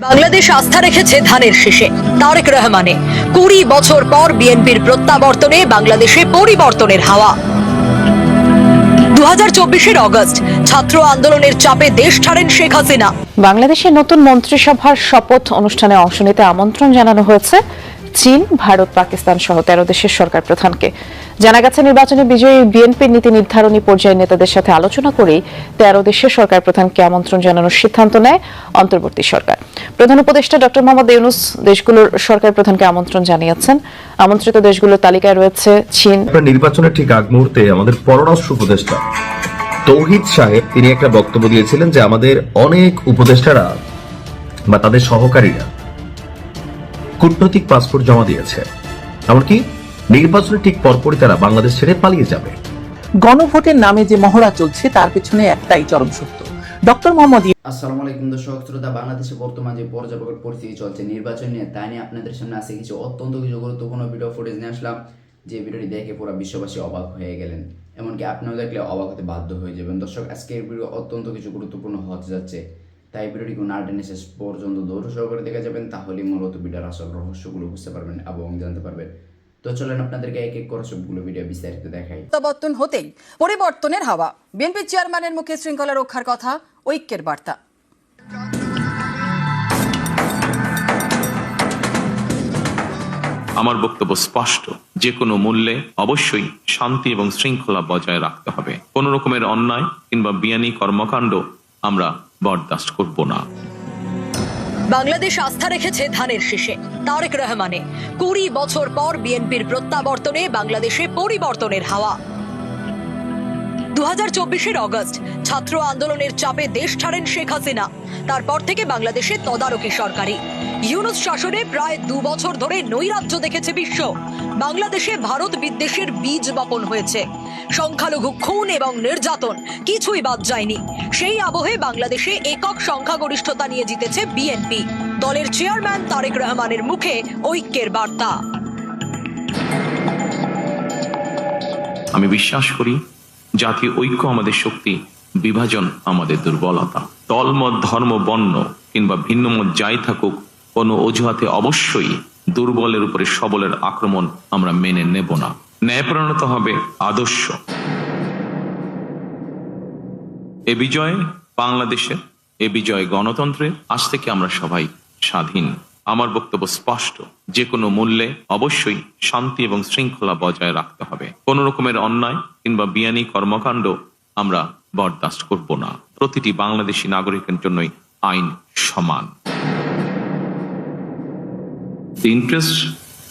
বাংলাদেশ আস্থা রেখেছে ধানের শীষে তারেক রহমানে। 20 বছর পর বিএনপির প্রত্যাবর্তনে বাংলাদেশে পরিবর্তনের হাওয়া। 2024 অগস্ট ছাত্র আন্দোলনের চাপে দেশ ছাড়েন শেখ হাসিনা। বাংলাদেশের নতুন মন্ত্রিসভার শপথ অনুষ্ঠানে অংশ নিতে আমন্ত্রণ জানানো হয়েছে চীন, ভারত, পাকিস্তান সহ 13 দেশের সরকার প্রধানকে। জানা গেছে, নির্বাচনে বিজয়ী বিএনপির নীতি নির্ধারণী পর্যায়ের নেতাদের সাথে আলোচনা করেই 13 দেশের সরকার প্রধানকে আমন্ত্রণ জানানোর সিদ্ধান্ত নেয় অন্তর্বর্তী সরকার। প্রধান উপদেষ্টা ডক্টর মোহাম্মদ ইউনূস দেশগুলোর সরকার প্রধানকে আমন্ত্রণ জানিয়েছেন। আমন্ত্রিত দেশগুলোর তালিকায় রয়েছে চীন। নির্বাচনের ঠিক আগ মুহূর্তে আমাদের পররাষ্ট্র উপদেষ্টা তৌহিদ সাহেব তিনি একটা বক্তব্য দিয়েছিলেন যে আমাদের অনেক উপদেষ্টারা বা তাদের সহকারীরা কূটনৈতিক পাসপোর্ট জমা দিয়েছে, এমনকি নির্বাচনের ঠিক পরপরই তারা বাংলাদেশ ছেড়ে পালিয়ে যাবে। গণভোটের নামে যে মহড়া চলছে তার পেছনে একটাই চরম সত্য। ডক্টর মোহাম্মদ আসসালামু আলাইকুম দর্শক শ্রোতা, বাংলাদেশে বর্তমান যে পর্যাপ্ত পরিস্থিতি চলছে নির্বাচন নিয়ে, তাই নিয়ে আপনাদের সামনে আছে কিছু অত্যন্ত গুরুত্বপূর্ণ ভিডিও ফুটেজ নিয়ে আসলাম। যে ভিডিওটি দেখে পুরো বিশ্ববাসী অবাক হয়ে গেলেন, এমনকি আপনিও দেখলে অবাক হতে বাধ্য হয়ে যাবেন। দর্শক, আজকের ভিডিও অত্যন্ত কিছু গুরুত্বপূর্ণ হতে যাচ্ছে, তাই ভিডিওটি না টেনে শেষ পর্যন্ত ধৈর্য সহকারে দেখে যাবেন, তাহলে মূলত ভিডিওর আসল রহস্যগুলো বুঝতে পারবেন এবং জানতে পারবেন। তো চলেন আপনাদেরকে এক এক করে সবগুলো ভিডিও বিস্তারিত দেখাই। প্রত্যাবর্তন হতেই পরিবর্তনের হাওয়া। বিএনপি চেয়ারম্যানের মুখে শৃঙ্খলা রক্ষার কথা, ঐক্যের বার্তা। আমার বক্তব্য স্পষ্ট, যে কোনো মূল্যে অবশ্যই শান্তি এবং শৃঙ্খলা বজায় রাখতে হবে। কোন রকমের অন্যায় কিংবা বিয়ানি কর্মকাণ্ড আমরা বরদাস্ত করব না। বাংলাদেশ আস্থা রেখেছে ধানের শীষে তারেক রহমানে। 20 বছর পর বিএনপির প্রত্যাবর্তনে বাংলাদেশে পরিবর্তনের হাওয়া। 2024 অগস্ট ছাত্র আন্দোলনের চাপে দেশ ছাড়েন শেখ হাসিনা। তারপর থেকে বাংলাদেশে তদারকি সরকারি। ইউনূস শাসনে প্রায় 2 বছর ধরে নৈরাজ্য দেখেছে বিশ্ব। বাংলাদেশে ভারত বিদ্বেষের বীজ বপন হয়েছে। সংখ্যালঘু খুন এবং নির্যাতন কিছুই বাদ যায়নি। সেই আবহে বাংলাদেশে একক সংখ্যাগরিষ্ঠতা নিয়ে জিতেছে বিএনপি। দলের চেয়ারম্যান তারেক রহমানের মুখে ঐক্যের বার্তা। আমি বিশ্বাস করি, জাতীয় ঐক্য আমাদের শক্তি, বিভাজন আমাদের দুর্বলতা। দলমত, ধর্ম, বর্ণ কিংবা ভিন্নমত যাই থাকুক, কোনো অজুহাতে অবশ্যই দুর্বলের উপরে সবলের আক্রমণ আমরা মেনে নেব না। ন্যায়পরায়ণতা হবে আদর্শ। এ বিজয় বাংলাদেশের, এ বিজয় গণতন্ত্রের। আজ থেকে আমরা সবাই স্বাধীন। আমার বক্তব্য স্পষ্ট, যে কোনো মূল্যে অবশ্যই শান্তি এবং শৃঙ্খলা বজায় রাখতে হবে। কোন রকমের অন্যায় কিংবা বিয়ানি কর্মকাণ্ড আমরা বরদাস্ত করব না। প্রতিটি বাংলাদেশী নাগরিকের জন্যই আইন সমান। The interest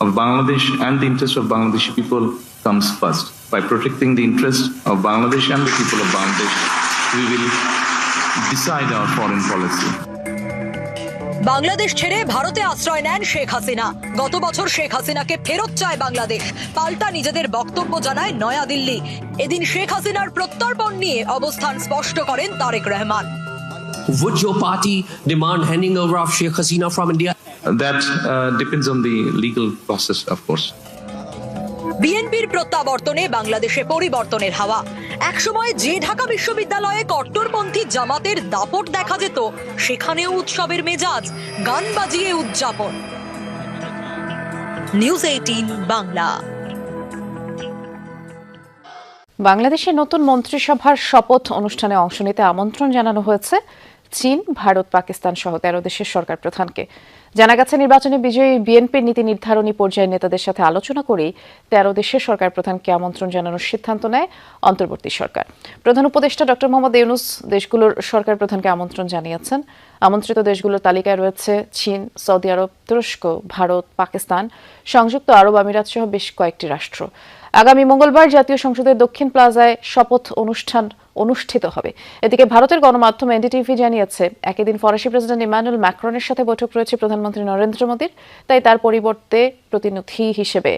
of Bangladesh and the interest of Bangladeshi people comes first. By protecting the interest of Bangladesh and the people of Bangladesh, we will decide our foreign policy. Bangladesh ছেড়ে ভারতে আশ্রয় নেন শেখ হাসিনা। গত বছর শেখ হাসিনাকে ফেরত চায় বাংলাদেশ, পাল্টা নিজেদের বক্তব্য জানায় নয়াদিল্লি। এদিন শেখ হাসিনার প্রত্যর্পণ নিয়ে অবস্থান স্পষ্ট করেন Tarique Rahman. Would your party demand handing over of Sheikh Hasina from India? That depends on the legal process, of course. বিএনপির প্রত্যাবর্তনে বাংলাদেশে পরিবর্তনের হাওয়া। একসময় যে ঢাকা বিশ্ববিদ্যালয়ে কট্টরপন্থী জামাতের দাপট দেখা যেত, সেখানেও উৎসবের মেজাজ, গান বাজিয়ে উদযাপন। নিউজ 18 বাংলা। বাংলাদেশের নতুন মন্ত্রিসভার শপথ অনুষ্ঠানে অংশ নিতে আমন্ত্রণ জানানো হয়েছে চীন, ভারত, পাকিস্তান সহ 13 দেশের সরকার প্রধানকে। জানা গেছে, নির্বাচনে বিজয়ী বিএনপির নীতি নির্ধারণী পর্যায়ের নেতাদের সাথে আলোচনা করেই 13 দেশের সরকার প্রধানকে আমন্ত্রণ জানানোর সিদ্ধান্ত নেয় অন্তর্বর্তী সরকার। প্রধান উপদেষ্টা ডক্টর মোহাম্মদ ইউনূস দেশগুলোর সরকার প্রধানকে আমন্ত্রণ জানিয়েছেন। আমন্ত্রিত দেশগুলোর তালিকায় রয়েছে চীন, সৌদি আরব, তুরস্ক, ভারত, পাকিস্তান, সংযুক্ত আরব আমিরাত সহ বেশ কয়েকটি রাষ্ট্র। আগামী মঙ্গলবার জাতীয় সংসদের দক্ষিণ প্লাজায় শপথ অনুষ্ঠান অনুষ্ঠিত হবে। এদিকে ভারতের গণমাধ্যম এনডিটিভি জানিয়েছে, একই দিন ফরাসি প্রেসিডেন্ট ইমানুয়েল ম্যাক্রনের সাথে বৈঠক রয়েছে প্রধানমন্ত্রী নরেন্দ্র মোদীর। তাই তার পরিবর্তে প্রতিনিধি হিসেবে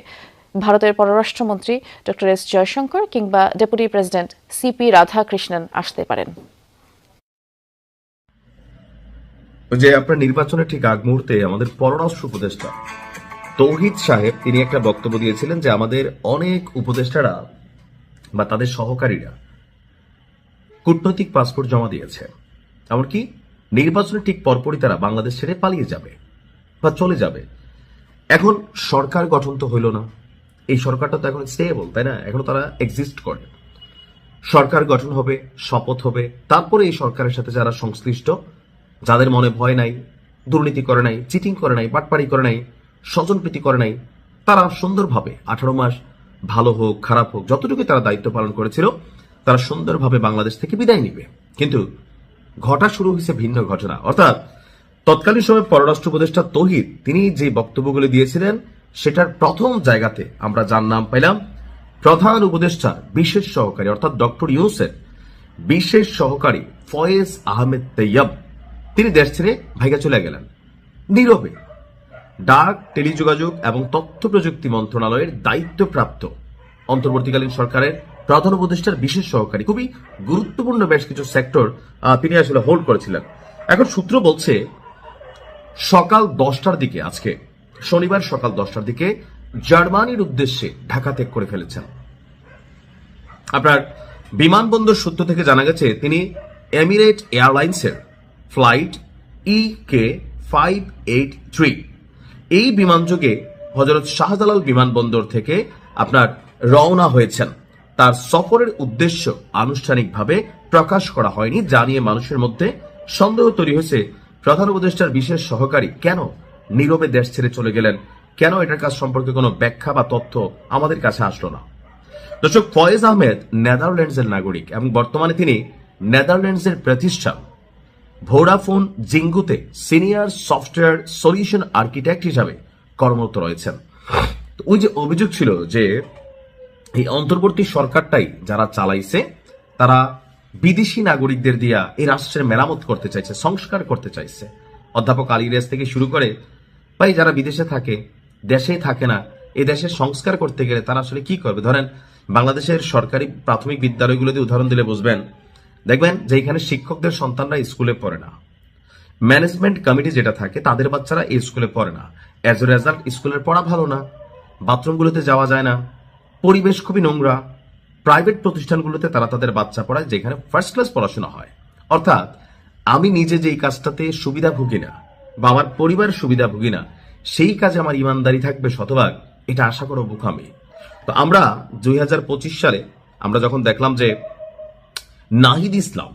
ভারতের পররাষ্ট্রমন্ত্রী ডক্টর এস জয়শঙ্কর কিংবা ডেপুটি প্রেসিডেন্ট সিপি রাধাকৃষ্ণন আসতে পারেন। যে আপনার নির্বাচনের ঠিক আগ মুহূর্তে আমাদের পররাষ্ট্র উপদেষ্টা তৌহিদ সাহেব তিনি একটা বক্তব্য দিয়েছিলেন যে আমাদের অনেক উপদেষ্টারা বা তাদের সহকারীরা কূটনৈতিক পাসপোর্ট জমা দিয়েছে, এমনকি নির্বাচনের ঠিক পরপরই তারা বাংলাদেশ ছেড়ে পালিয়ে যাবে বা চলে যাবে। এখন সরকার গঠন তো হইল না, এই সরকারটা তো এখন স্টেবল, তাই না? এখন তারা এক্সিস্ট করে, সরকার গঠন হবে, শপথ হবে, তারপরে এই সরকারের সাথে যারা সংশ্লিষ্ট, যাদের মনে ভয় নাই, দুর্নীতি করে নাই, চিটিং করে নাই, বাটপাড়ি করে নাই, স্বজনপ্রীতি করে নাই, তারা সুন্দরভাবে 18 মাস ভালো হোক খারাপ হোক যতটুকু তারা দায়িত্ব পালন করেছিল তারা সুন্দরভাবে বাংলাদেশ থেকে বিদায় নিবে। কিন্তু ঘটা শুরু হয়েছে ভিন্ন ঘটনা। অর্থাৎ তৎকালীন সময় পররাষ্ট্র উপদেষ্টা তৌহিদ তিনি যে বক্তব্যগুলি দিয়েছিলেন সেটার প্রথম জায়গাতে আমরা যার নাম পাইলাম প্রধান উপদেষ্টার বিশেষ সহকারী অর্থাৎ ডক্টর ইউনূসের বিশেষ সহকারী ফয়েজ আহমেদ তৈয়ব, তিনি দেশ ছেড়ে ভাইগা চলে গেলেন নীরবে। ডাক, টেলিযোগাযোগ এবং তথ্য প্রযুক্তি মন্ত্রণালয়ের দায়িত্বপ্রাপ্ত অন্তর্বর্তীকালীন সরকারের প্রধান উপদেষ্টার বিশেষ সহকারী, খুবই গুরুত্বপূর্ণ বেশ কিছু সেক্টর তিনি আসলে হোল্ড করেছিলেন। এখন সূত্র বলছে সকাল 10টার দিকে, আজকে শনিবার সকাল 10টার দিকে জার্মানির উদ্দেশ্যে ঢাকা ত্যাগ করে ফেলেছেন। আপনার বিমানবন্দর সূত্র থেকে জানা গেছে তিনি এমিরেট এয়ারলাইন্সের ফ্লাইট EK583 এই বিমানযোগে হযরত শাহজালাল বিমানবন্দর থেকে আপনার রওনা হয়েছেন। তার সফরের উদ্দেশ্য আনুষ্ঠানিকভাবে প্রকাশ করা হয়নি, যা নিয়ে মানুষের মধ্যে সন্দেহ তৈরি হয়েছে প্রধান উপদেষ্টার বিশেষ সহকারী কেন নীরবে দেশ ছেড়ে চলে গেলেন, কেন এটার কাজ সম্পর্কে কোনো ব্যাখ্যা বা তথ্য আমাদের কাছে আসলো না। দর্শক, ফয়েজ আহমেদ নেদারল্যান্ডসের নাগরিক এবং বর্তমানে তিনি নেদারল্যান্ডসের প্রতিষ্ঠান ভোডাফোন জিঙ্গুতে সিনিয়র সফটওয়্যার সলিউশন আর্কিটেক্ট হিসাবে কর্মরত রয়েছেন। ওই যে অভিযোগ ছিল যে এই অন্তর্বর্তী সরকারটাই যারা চালাইছে তারা বিদেশি নাগরিকদের দিয়া এই রাষ্ট্রের মেরামত করতে চাইছে, সংস্কার করতে চাইছে। অধ্যাপক আলী রেস থেকে শুরু করে ভাই যারা বিদেশে থাকে, দেশেই থাকে না, এই দেশের সংস্কার করতে গেলে তারা আসলে কি করবে? ধরেন বাংলাদেশের সরকারি প্রাথমিক বিদ্যালয়গুলোতে উদাহরণ দিলে বুঝবেন, দেখবেন যে এখানে শিক্ষকদের সন্তানরা স্কুলে পড়ে না, ম্যানেজমেন্ট কমিটি যেটা থাকে তাদের বাচ্চারা এই স্কুলে পড়ে না, অ্যাজ এ রেজাল্ট স্কুলের পড়া ভালো না, বাথরুমগুলোতে যাওয়া যায় না, পরিবেশ খুবই নোংরা। প্রাইভেট প্রতিষ্ঠানগুলোতে তারা তাদের বাচ্চা পড়ায় যেখানে ফার্স্ট ক্লাস পড়াশোনা হয়। অর্থাৎ আমি নিজে যেই কাজটাতে সুবিধা ভুগি না বা আমার পরিবার সুবিধা ভুগি না, সেই কাজে আমার ইমানদারি থাকবে শতভাগ, এটা আশা করো বোকামি। তো আমরা 2025 সালে আমরা যখন দেখলাম যে নাহিদ ইসলাম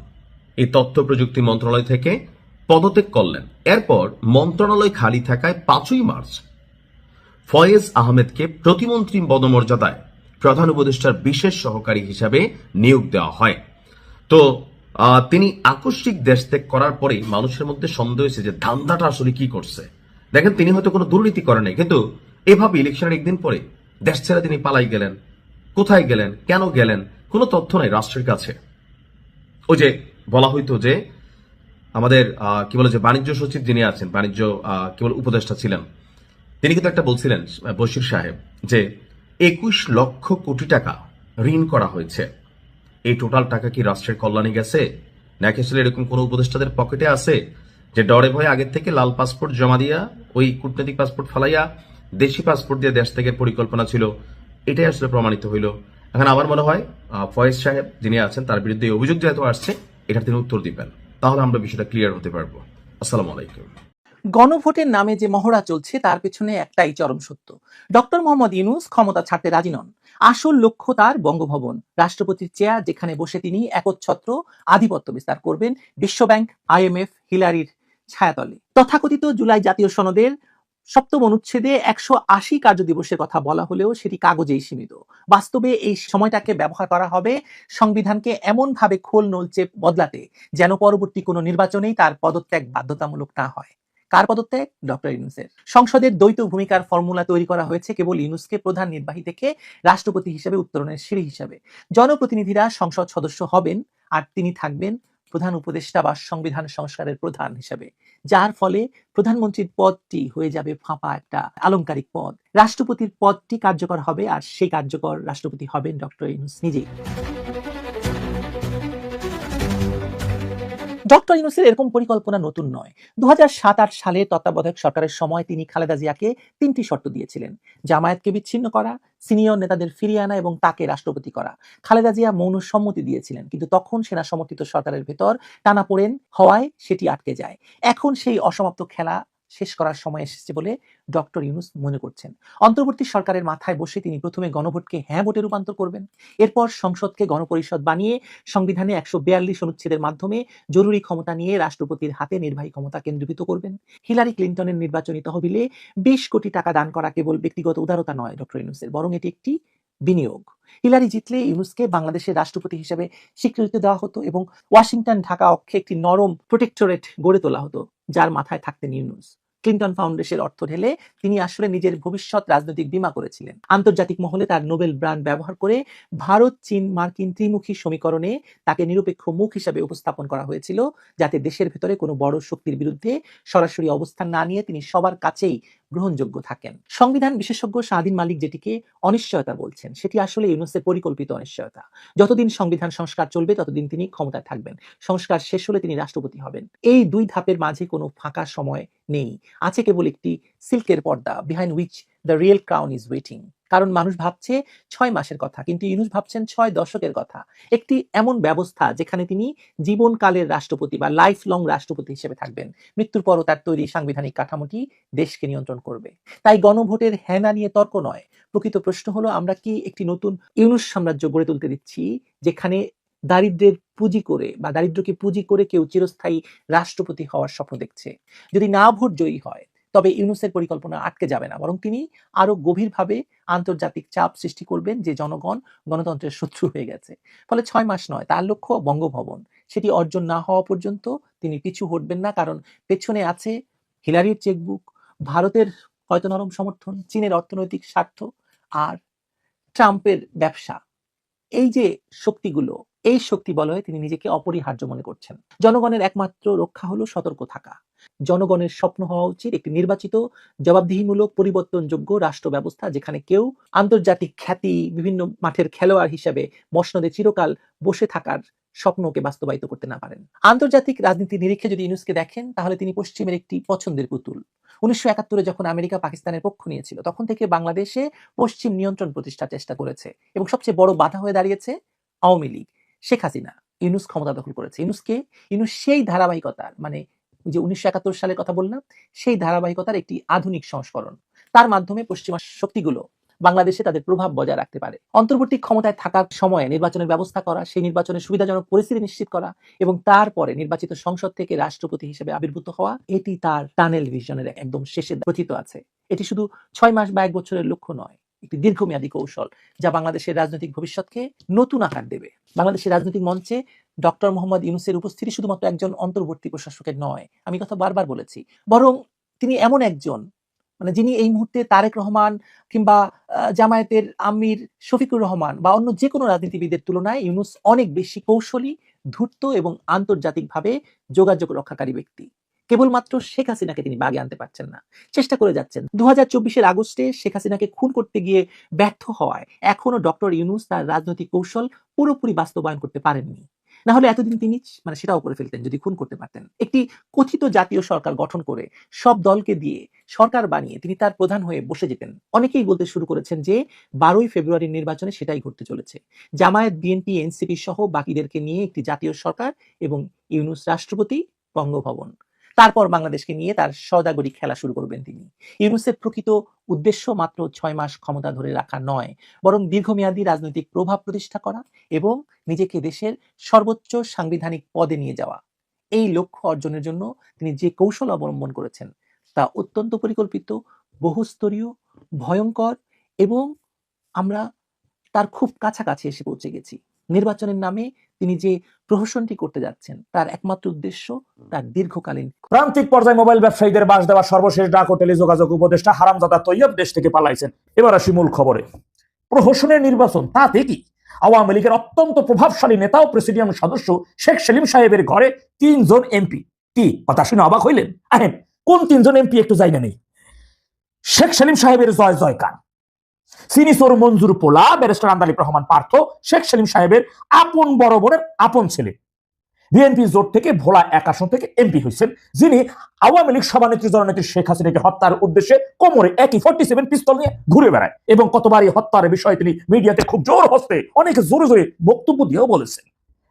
এই তথ্য প্রযুক্তি মন্ত্রণালয় থেকে পদত্যাগ করলেন, এরপর মন্ত্রণালয় খালি থাকায় 5ই মার্চ ফয়েজ আহমেদকে প্রতিমন্ত্রী পদমর্যাদায় প্রধান উপদেষ্টার বিশেষ সহকারী হিসাবে নিয়োগ দেওয়া হয়। তো তিনি আকস্মিক দেশ ত্যাগ করার পরে মানুষের মধ্যে সন্দেহ হয়েছে যে ধান্দাটা আসলে কি করছে। দেখেন তিনি হয়তো কোনো দুর্নীতি করে নাই, কিন্তু এভাবে ইলেকশনের একদিন পরে দেশ ছেড়ে তিনি পালাই গেলেন। কোথায় গেলেন, কেন গেলেন, কোনো তথ্য নাই রাষ্ট্রের কাছে। ওই যে বলা হইতো যে আমাদের কি বলে যে বাণিজ্য সচিব যিনি আছেন, বাণিজ্য কি বলে উপদেষ্টা ছিলেন, তিনি কিন্তু একটা বলছিলেন বশির সাহেব যে 21 লক্ষ কোটি টাকা ঋণ করা হয়েছে। এই টোটাল টাকা কি রাষ্ট্রের কল্যাণে গেছে নাকি আসলে এরকম কোন উপদেষ্টাদের পকেটে আছে যে ডরে ভয়ে আগের থেকে লাল পাসপোর্ট জমা দিয়া ওই কূটনৈতিক পাসপোর্ট ফালাইয়া দেশি পাসপোর্ট দিয়ে দেশ থেকে পরিকল্পনা ছিল? এটাই আসলে প্রমাণিত হইল। এখন আমার মনে হয় ফয়েজ সাহেব যিনি আছেন তার বিরুদ্ধে অভিযোগ যেহেতু আসছে, এটার তিনি উত্তর দিবেন, তাহলে আমরা বিষয়টা ক্লিয়ার হতে পারবো। আসসালামু আলাইকুম। গণভোটের নামে যে মহড়া চলছে তার পেছনে একটাই চরম সত্য। ডক্টর মোহাম্মদ ইউনূস ক্ষমতা ছাড়তে রাজি নন। আসল লক্ষ্য তার বঙ্গভবন, রাষ্ট্রপতির চেয়ার, যেখানে বসে তিনি একচ্ছত্র আধিপত্য বিস্তার করবেন বিশ্বব্যাংক, IMF, হিলারির ছায়াতলে। তথাকথিত জুলাই জাতীয় সনদের 7ম অনুচ্ছেদে 180 কার্যদিবসের কথা বলা হলেও সেটি কাগজেই সীমিত। বাস্তবে এই সময়টাকে ব্যবহার করা হবে সংবিধানকে এমন ভাবে খোল নলচে বদলাতে যেন পরবর্তী কোনো নির্বাচনেই তার পদত্যাগ বাধ্যতামূলক না হয়। কার পদত্যাগ? ডক্টর ইউনূসের। সংসদের দ্বৈত ভূমিকার ফর্মুলা তৈরি করা হয়েছে কেবল ইউনূসকে প্রধান নির্বাহী থেকে রাষ্ট্রপতি হিসেবে উত্তরণের সিঁড়ি হিসেবে। জনপ্রতিনিধিরা সংসদ সদস্য হবেন আর তিনি থাকবেন প্রধান উপদেষ্টা বা সংবিধান সংস্কারের প্রধান হিসেবে, যার ফলে প্রধানমন্ত্রীর পদটি হয়ে যাবে ফাঁপা একটা আলংকারিক পদ। রাষ্ট্রপতির পদটি কার্যকর হবে আর সেই কার্যকর রাষ্ট্রপতি হবেন ডক্টর ইউনূস নিজেই। ডক্টর ইউনূসের এরকম পরিকল্পনা নতুন নয়। 2007-8 সালে তত্ত্বাবধায়ক সরকারের সময় তিনি খালেদা জিয়াকে 3টি শর্ত দিয়েছিলেন: জামায়াতকে বিচ্ছিন্ন করা, সিনিয়র নেতাদের ফিরিয়ে আনা এবং তাকে রাষ্ট্রপতি করা। খালেদা জিয়া মৌন সম্মতি দিয়েছিলেন, কিন্তু তখন সেনা সমর্থিত সরকারের ভেতর টানাপোড়েন হওয়ায় সেটি আটকে যায়। এখন সেই অসমাপ্ত খেলা শেষ করার সময় এসেছে বলে ডক্টর ইউনূস মনে করছেন। অন্তর্বর্তী সরকারের মাথায় বসে তিনি প্রথমে গণভোটকে হ্যাঁ ভোটে রূপান্তর করবেন, এরপর সংসদকে গণপরিষদ বানিয়ে সংবিধানে 142 অনুচ্ছেদের মাধ্যমে জরুরি ক্ষমতা নিয়ে রাষ্ট্রপতির হাতে নির্বাহী ক্ষমতা কেন্দ্রীভূত করবেন। হিলারি ক্লিন্টনের নির্বাচনী তহবিলে 20 কোটি টাকা দান করা কেবল ব্যক্তিগত উদারতা নয় ডক্টর ইউনূসের, বরং এটি একটি বিনিয়োগ। হিলারি জিতলে ইউনূসকে বাংলাদেশের রাষ্ট্রপতি হিসেবে স্বীকৃতি দেওয়া হতো এবং ওয়াশিংটন ঢাকা অক্ষে একটি নরম প্রোটেক্টরেট গড়ে তোলা হতো, যার মাথায় থাকতেন ইউনূস। ক্লিন্টন ফাউন্ডেশনের অর্থ ঢেলে তিনি আসলে নিজের ভবিষ্যৎ রাজনৈতিক বীমা করেছিলেন। আন্তর্জাতিক মহলে তার নোবেল ব্র্যান্ড ব্যবহার করে ভারত চীন মার্কিন ত্রিমুখী সমীকরণে তাকে নিরপেক্ষ মুখ হিসেবে উপস্থাপন করা হয়েছিল, যাতে দেশের ভেতরে কোনো বড় শক্তির বিরুদ্ধে সরাসরি অবস্থান না নিয়ে তিনি সবার কাছেই গ্রহণযোগ্য থাকেন। সংবিধান বিশেষজ্ঞ শাহদিন মালিক যেটিকে অনিশ্চয়তা বলছেন, সেটি আসলে ইউনূসের পরিকল্পিত অনিশ্চয়তা। যতদিন সংবিধান সংস্কার চলবে ততদিন তিনি ক্ষমতায় থাকবেন, সংস্কার শেষ হলে তিনি রাষ্ট্রপতি হবেন। এই দুই ধাপের মাঝে কোনো ফাঁকা সময় নেই, আছে কেবল একটি সিল্কের পর্দা, behind which the real crown is waiting. কারণ মানুষ ভাবছে 6 মাসের কথা, কিন্তু ইউনূস ভাবছেন 6 দশকের কথা। একটি এমন ব্যবস্থা যেখানে তিনি জীবনকালের রাষ্ট্রপতি বা লাইফ লং রাষ্ট্রপতি হিসেবে থাকবেন। মৃত্যুর পরও তার তৈরি সাংবিধানিক কাঠামোটি দেশকে নিয়ন্ত্রণ করবে। তাই গণভোটের হ্যাঁ না নিয়ে তর্ক নয়, প্রকৃত প্রশ্ন হলো আমরা কি একটি নতুন ইউনূস সাম্রাজ্য গড়ে তুলতে দিচ্ছি, যেখানে দারিদ্র্যের পুঁজি করে বা দারিদ্র্যকে পুঁজি করে কেউ চিরস্থায়ী রাষ্ট্রপতি হওয়ার স্বপ্ন দেখছে। যদি না ভোট জয়ী হয় তবে ইউনূসের পরিকল্পনা আটকে যাবে না, বরং তিনি আরো গভীরভাবে আন্তর্জাতিক চাপ সৃষ্টি করবেন যে জনগণ গণতন্ত্রের শত্রু হয়ে গেছে। ফলে 6 মাস নয়, তার লক্ষ্য বঙ্গভবন। সেটি অর্জন না হওয়া পর্যন্ত তিনি পিছু হটবেন না, কারণ পেছনে আছে হিলারির চেকবুক, ভারতের হয়তো নরম সমর্থন, চীনের অর্থনৈতিক স্বার্থ আর ট্রাম্পের ব্যবসা। এই যে শক্তিগুলো, এই শক্তি বলয়ে তিনি নিজেকে অপরিহার্য মনে করছেন। জনগণের একমাত্র রক্ষা হলো সতর্ক থাকা। জনগণের স্বপ্ন হওয়া উচিত একটি নির্বাচিত, জবাবদিহিমূলক, পরিবর্তনযোগ্য রাষ্ট্র ব্যবস্থা, যেখানে কেউ আন্তর্জাতিক খ্যাতি, বিভিন্ন মাঠের খেলোয়াড় হিসেবে মসনদে চিরকাল বসে থাকার স্বপ্নকে বাস্তবায়িত করতে না পারেন। আন্তর্জাতিক রাজনীতির নিরীক্ষে যদি ইউনূসকে দেখেন, তাহলে তিনি পশ্চিমের একটি পছন্দের পুতুল। 1971-এ যখন আমেরিকা পাকিস্তানের পক্ষ নিয়েছিল, তখন থেকে বাংলাদেশে পশ্চিম নিয়ন্ত্রণ প্রতিষ্ঠার চেষ্টা করেছে এবং সবচেয়ে বড় বাধা হয়ে দাঁড়িয়েছে আওয়ামী লীগ, শেখ হাসিনা। ইউনূস ক্ষমতা দখল করেছে। ইউনূস সেই ধারাবাহিকতার, মানে যে 1971 সালের কথা বললাম, সেই ধারাবাহিকতার একটি আধুনিক সংস্করণ। তার মাধ্যমে পশ্চিমা শক্তিগুলো বাংলাদেশে তাদের প্রভাব বজায় রাখতে পারে। অন্তর্বর্তী ক্ষমতায় থাকার সময়ে নির্বাচনের ব্যবস্থা করা, সেই নির্বাচনের সুবিধাজনক পরিস্থিতি নিশ্চিত করা এবং তারপরে নির্বাচিত সংসদ থেকে রাষ্ট্রপতি হিসেবে আবির্ভূত হওয়া, এটি তার টানেল ভিশনের একদম শেষে প্রথিত আছে। এটি শুধু 6 মাস বা 1 বছরের লক্ষ্য নয়, একটি দীর্ঘমেয়াদী কৌশল যা বাংলাদেশের রাজনৈতিক ভবিষ্যৎকে নতুন আকার দেবে। বাংলাদেশের রাজনৈতিক মঞ্চে ডক্টর মোহাম্মদ ইউনূসের উপস্থিতি শুধুমাত্র একজন অন্তর্বর্তী প্রশাসকের নয়, আমি কথা বারবার বলেছি, বরং তিনি এমন একজন, মানে যিনি এই মুহূর্তে তারেক রহমান কিংবা জামায়াতের আমির শফিকুর রহমান বা অন্য যে কোনো রাজনীতিবিদের তুলনায় ইউনূস অনেক বেশি কৌশলী, ধূর্ত এবং আন্তর্জাতিকভাবে যোগাযোগ রক্ষাকারী ব্যক্তি। কেবলমাত্র শেখ হাসিনাকে তিনি বাগে আনতে পারছেন না, চেষ্টা করে যাচ্ছেন। 2024-এর আগস্টে শেখ হাসিনাকে খুন করতে গিয়ে ব্যর্থ হওয়ায় এখনো ডক্টর ইউনূস তার রাজনৈতিক কৌশল পুরোপুরি বাস্তবায়ন করতে পারেননি। না হলে এতদিন তিনি সেটাও করে ফেলতেন যদি খুন করতে পারতেন। একটি কথিত জাতীয় সরকার গঠন করে সব দলকে দিয়ে সরকার বানিয়ে তিনি তার প্রধান হয়ে বসে যেতেন। অনেকেই বলতে শুরু করেছেন যে 12ই ফেব্রুয়ারির নির্বাচনে সেটাই ঘটতে চলেছে। জামায়াত, বিএনপি, এনসিপি সহ বাকিদেরকে নিয়ে একটি জাতীয় সরকার এবং ইউনূস রাষ্ট্রপতি, বঙ্গভবন। তারপর বাংলাদেশকে নিয়ে তার সওদাগরি খেলা শুরু করবেন তিনি। ইউনূসের প্রকৃত উদ্দেশ্য মাত্র 6 মাস ক্ষমতা ধরে রাখা নয়, বরং দীর্ঘমেয়াদী রাজনৈতিক প্রভাব প্রতিষ্ঠা করা এবং নিজেকে দেশের সর্বোচ্চ সাংবিধানিক পদে নিয়ে যাওয়া। এই লক্ষ্য অর্জনের জন্য তিনি যে কৌশল অবলম্বন করেছেন তা অত্যন্ত পরিকল্পিত, বহুস্তরীয়, ভয়ঙ্কর এবং আমরা তার খুব কাছাকাছি এসে পৌঁছে গেছি। নির্বাচনের নামে তিনি যে প্রহসনটি করতে যাচ্ছেন তার একমাত্র উদ্দেশ্য তার দীর্ঘকালীন। প্রান্তিক পর্যায়ে মোবাইল ব্যবসায়ীদের বাস দেওয়া সর্বশেষ ডাক ও টেলিযোগাযোগ উপদেষ্টা হারামজাদা তৈয়ব দেশ থেকে পালাইছেন। এবার আসি মূল খবরে। প্রহসনের নির্বাচন, তাতে কি? আওয়ামী লীগের অত্যন্ত প্রভাবশালী নেতা ও প্রেসিডিয়াম সদস্য শেখ সেলিম সাহেবের ঘরে 3 জন এমপি। কি কথা শুনে অবাক হইলেন? আহেন, কোন 3 জন এমপি একটু জানা নেই। শেখ সেলিম সাহেবের জয় জয়কার, সিনিসর মঞ্জুর পোলা, ব্যারিস্টার আন্দালিব রহমান পার্থ, শেখ সেলিম সাহেবের আপন বড় বোনের আপন ছেলে। বিএনপি জোট থেকে ভোলা এক আসন থেকে এমপি হয়েছেন, যিনি আওয়ামী লীগ সভানেত্রী জননেত্রী শেখ হাসিনাকে হত্যার উদ্দেশ্যে কোমরে একই 47 পিস্তল নিয়ে ঘুরে বেড়ায় এবং কতবারই হত্যার বিষয়ে তিনি মিডিয়াতে খুব জোর হস্তে অনেক জোরে জোরে বক্তব্য দিয়েও বলেছেন।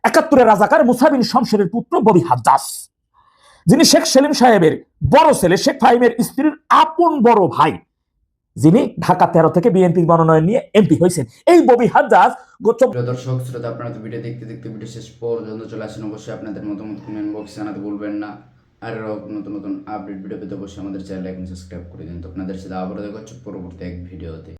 71-এর রাজাকার মুসা বিন শমশেরের পুত্র ববি হাজ্জাজ, যিনি শেখ সেলিম সাহেবের বড় ছেলে শেখ ফাহিমের স্ত্রীর আপন বড় ভাই, যিনি ঢাকা 13 থেকে বিএনপির মনোনয়ন নিয়ে এমপি হয়েছেন, এই ববি হাজ্জাজ প্রিয় দর্শক শ্রোতা, আপনারা তো ভিডিও দেখতে দেখতে ভিডিও শেষ পর্যন্ত চলে আসেন। অবশ্যই আপনাদের মতামত কমেন্ট বক্সে জানাতে ভুলবেন না। আর নতুন নতুন আপডেট ভিডিও পেতে অবশ্যই আমাদের চ্যানেল এখন সাবস্ক্রাইব করে দিন। তো আপনাদের সাথে আবারও দেখা হচ্ছে পরবর্তী এক ভিডিওতে।